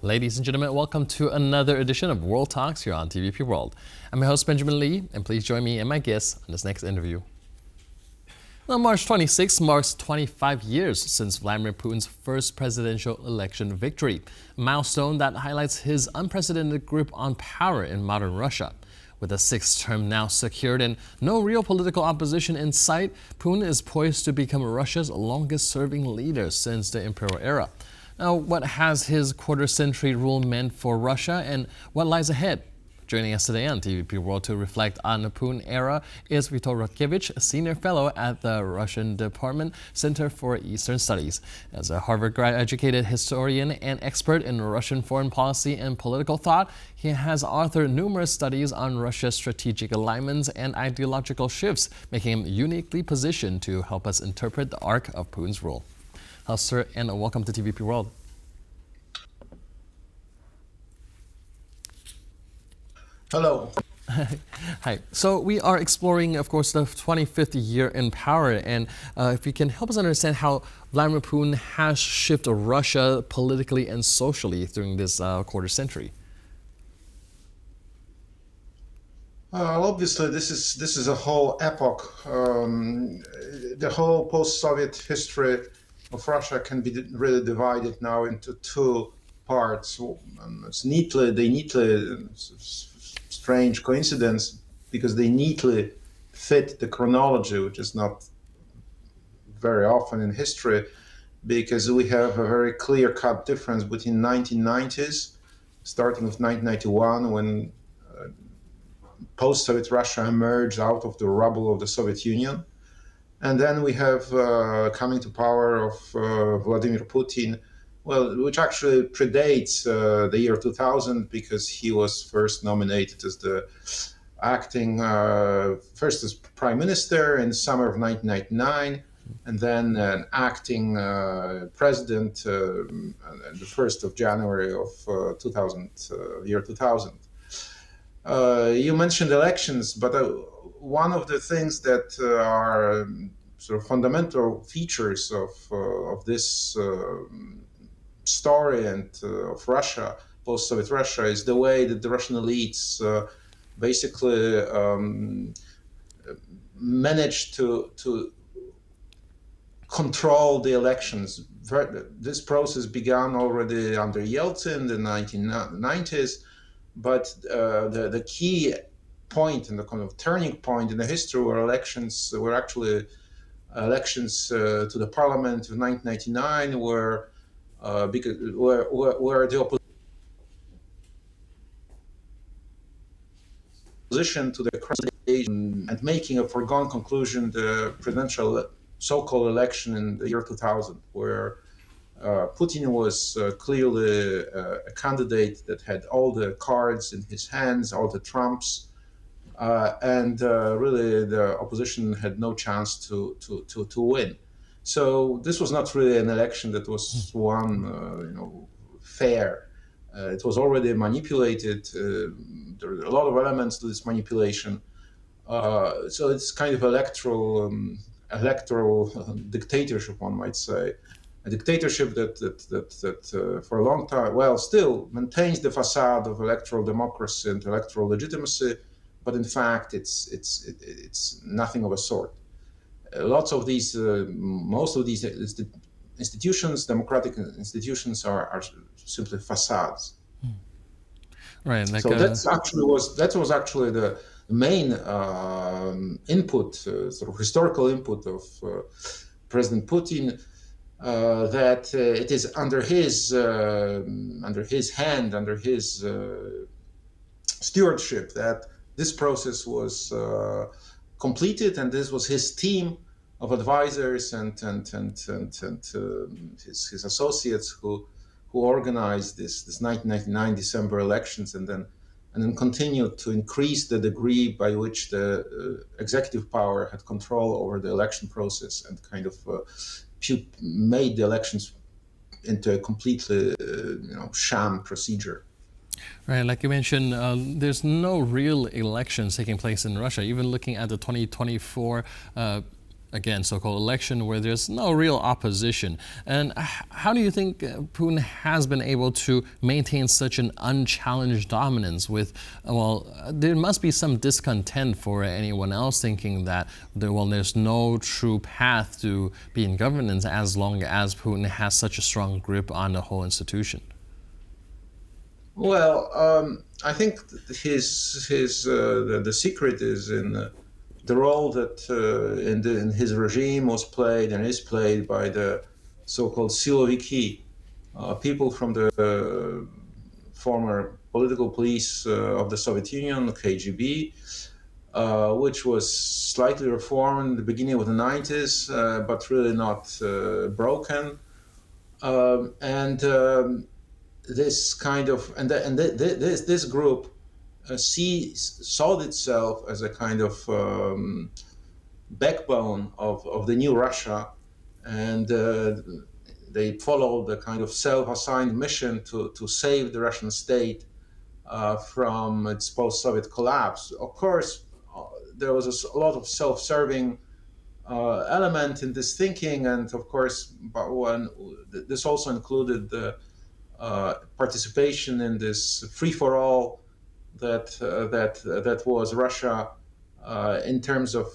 Ladies and gentlemen, welcome to another edition of World Talks here on TVP World. I'm your host, Benjamin Lee, and please join me and my guests on this next interview. Now, March 26 marks 25 years since Vladimir Putin's first presidential election victory, a milestone that highlights his unprecedented grip on power in modern Russia. With a sixth term now secured and no real political opposition in sight, Putin is poised to become Russia's longest-serving leader since the imperial era. Now, what has his quarter-century rule meant for Russia, and what lies ahead? Joining us today on TVP World to reflect on the Putin era is Witold Rodkiewicz, a senior fellow at the Russian Department Center for Eastern Studies. As a Harvard-educated historian and expert in Russian foreign policy and political thought, he has authored numerous studies on Russia's strategic alignments and ideological shifts, making him uniquely positioned to help us interpret the arc of Putin's rule. Hello, sir, and welcome to TVP World. Hello. Hi. So we are exploring, of course, the 25th year in power, and if you can help us understand how Vladimir Putin has shifted Russia politically and socially during this quarter century. Obviously, this is a whole epoch. The whole post-Soviet history of Russia can be really divided now into two parts. Strange coincidence, because they neatly fit the chronology, which is not very often in history, because we have a very clear-cut difference between 1990s, starting with 1991, when post-Soviet Russia emerged out of the rubble of the Soviet Union. And then we have coming to power of Vladimir Putin, which actually predates the year 2000, because he was first nominated as the acting, first as prime minister in summer of 1999, and then an acting president the 1st of January of year 2000. You mentioned elections, but one of the things that are sort of fundamental features of this story and of Russia, post-Soviet Russia, is the way that the Russian elites basically managed to control the elections. This process began already under Yeltsin in the 1990s, but the key point and the kind of turning point in the history were actually elections to the parliament of 1999, where the opposition to the current and making a foregone conclusion the presidential so-called election in the year 2000, where Putin was clearly a candidate that had all the cards in his hands, all the trumps, and really the opposition had no chance to win. So this was not really an election that was won, fair. It was already manipulated. There are a lot of elements to this manipulation. So it's kind of electoral dictatorship, one might say. A dictatorship that for a long time, still maintains the facade of electoral democracy and electoral legitimacy, but in fact, it's nothing of a sort. Most of these institutions, democratic institutions, are simply facades. Right. So that was actually the main input, sort of historical input of President Putin. That it is under his hand, under his stewardship, that this process was completed, and this was his team of advisors and his associates who organized this 1999 December elections, and then continued to increase the degree by which the executive power had control over the election process, and kind of made the elections into a completely sham procedure. Right, like you mentioned, there's no real elections taking place in Russia. Even looking at the 2024 again, so-called election where there's no real opposition. And how do you think Putin has been able to maintain such an unchallenged dominance with, well, there must be some discontent for anyone else thinking that, well, there's no true path to being governance as long as Putin has such a strong grip on the whole institution? Well, I think the secret is in the role that in his regime was played and is played by the so-called siloviki, people from the former political police of the Soviet Union, KGB, which was slightly reformed in the beginning of the 90s, but really not broken. And this kind of this group saw itself as a kind of backbone of the new Russia, and they followed the kind of self-assigned mission to save the Russian state from its post-Soviet collapse. Of course, there was a lot of self-serving element in this thinking, and of course, but this also included the participation in this free-for-all that was Russia in terms of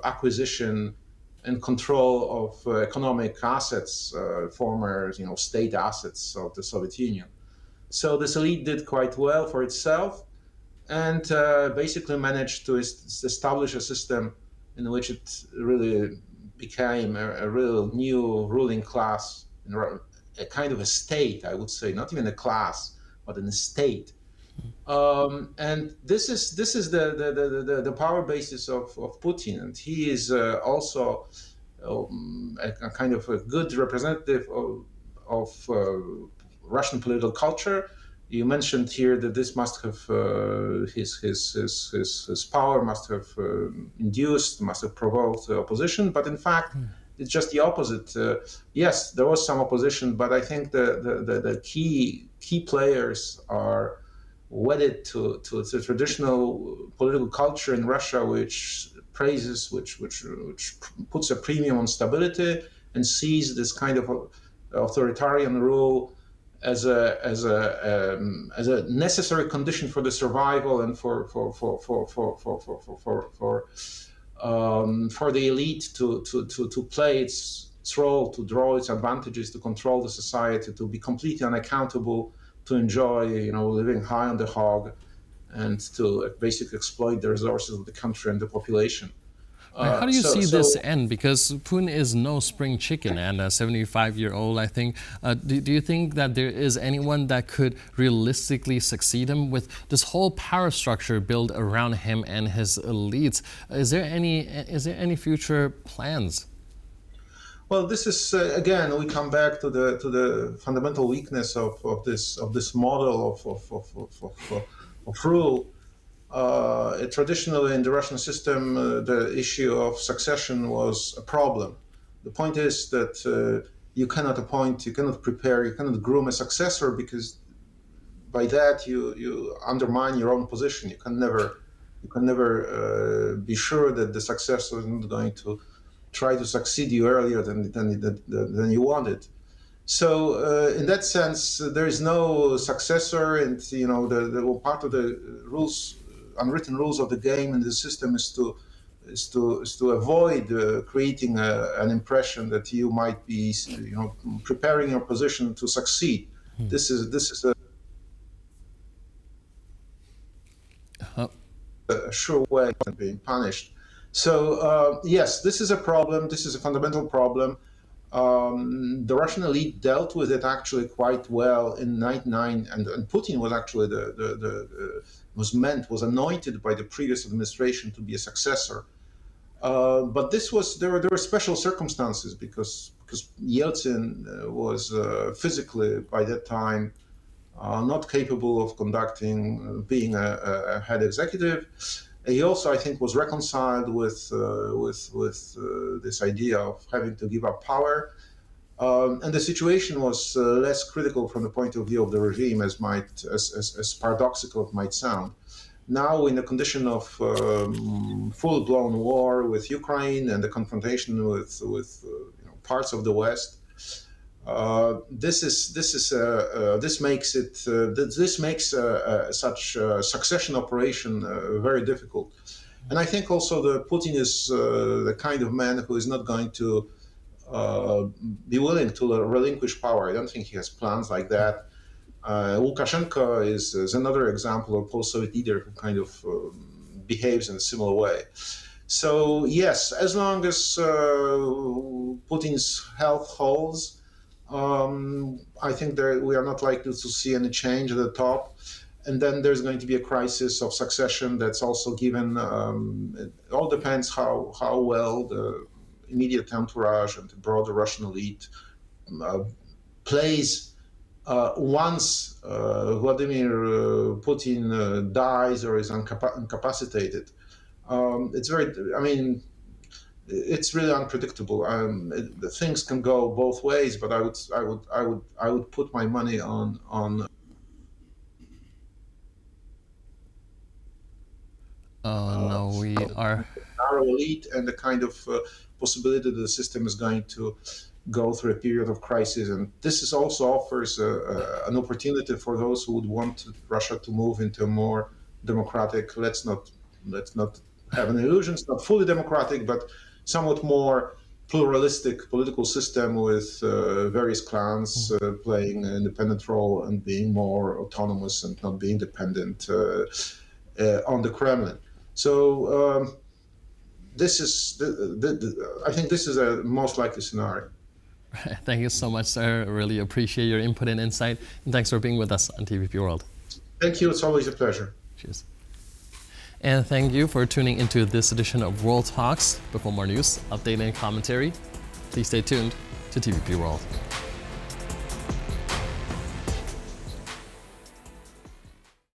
acquisition and control of economic assets, former state assets of the Soviet Union. So this elite did quite well for itself, and basically managed to establish a system in which it really became a real new ruling class, a kind of a state, I would say, not even a class, but an state. And this is the power basis of Putin, and he is also a kind of a good representative of Russian political culture. You mentioned here that this must have his power must have must have provoked opposition, but in fact, it's just the opposite. Yes, there was some opposition, but I think the key players are wedded to the traditional political culture in Russia, which praises, which puts a premium on stability and sees this kind of authoritarian rule as a necessary condition for the survival and for the elite to play its role, to draw its advantages, to control the society, to be completely unaccountable, to enjoy, living high on the hog, and to basically exploit the resources of the country and the population. How do you see this end? Because Putin is no spring chicken, and a 75-year-old, I think. Do you think that there is anyone that could realistically succeed him with this whole power structure built around him and his elites? Is there any future plans? Well, this is again, we come back to the fundamental weakness of this model of rule. Traditionally, in the Russian system, the issue of succession was a problem. The point is that you cannot appoint, you cannot prepare, you cannot groom a successor, because by that you undermine your own position. You can never be sure that the successor is not going to try to succeed you earlier than you wanted. So in that sense, there is no successor, and the part of the rules, unwritten rules of the game in the system is to avoid creating an impression that you might be preparing your position to succeed. This is a sure way of being punished. So yes, this is a problem. This is a fundamental problem. The Russian elite dealt with it actually quite well in '99, and Putin was actually was anointed by the previous administration to be a successor. But there were special circumstances because Yeltsin was physically by that time not capable of being a head executive. He also, I think, was reconciled with this idea of having to give up power, and the situation was less critical from the point of view of the regime, as paradoxical it might sound. now in a condition of full-blown war with Ukraine and the confrontation with parts of the West. This makes such succession operation very difficult, and I think also that Putin is the kind of man who is not going to be willing to relinquish power. I don't think he has plans like that. Lukashenko is another example of post-Soviet leader who kind of behaves in a similar way. So yes, as long as Putin's health holds, I think we are not likely to see any change at the top. And then there's going to be a crisis of succession that's also given. It all depends how well the immediate entourage and the broader Russian elite plays. Once Vladimir Putin dies or is incapacitated, it's really unpredictable. Things can go both ways, but I would put my money on. No, we are narrow elite and the kind of possibility that the system is going to go through a period of crisis, and this also offers an opportunity for those who would want Russia to move into a more democratic. Let's not have any illusions, not fully democratic, but somewhat more pluralistic political system with various clans playing an independent role and being more autonomous and not being dependent on the Kremlin. So I think this is a most likely scenario. Thank you so much, sir. I really appreciate your input and insight. And thanks for being with us on TVP World. Thank you. It's always a pleasure. Cheers. And thank you for tuning into this edition of World Talks. Before more news, update, and commentary, please stay tuned to TVP World.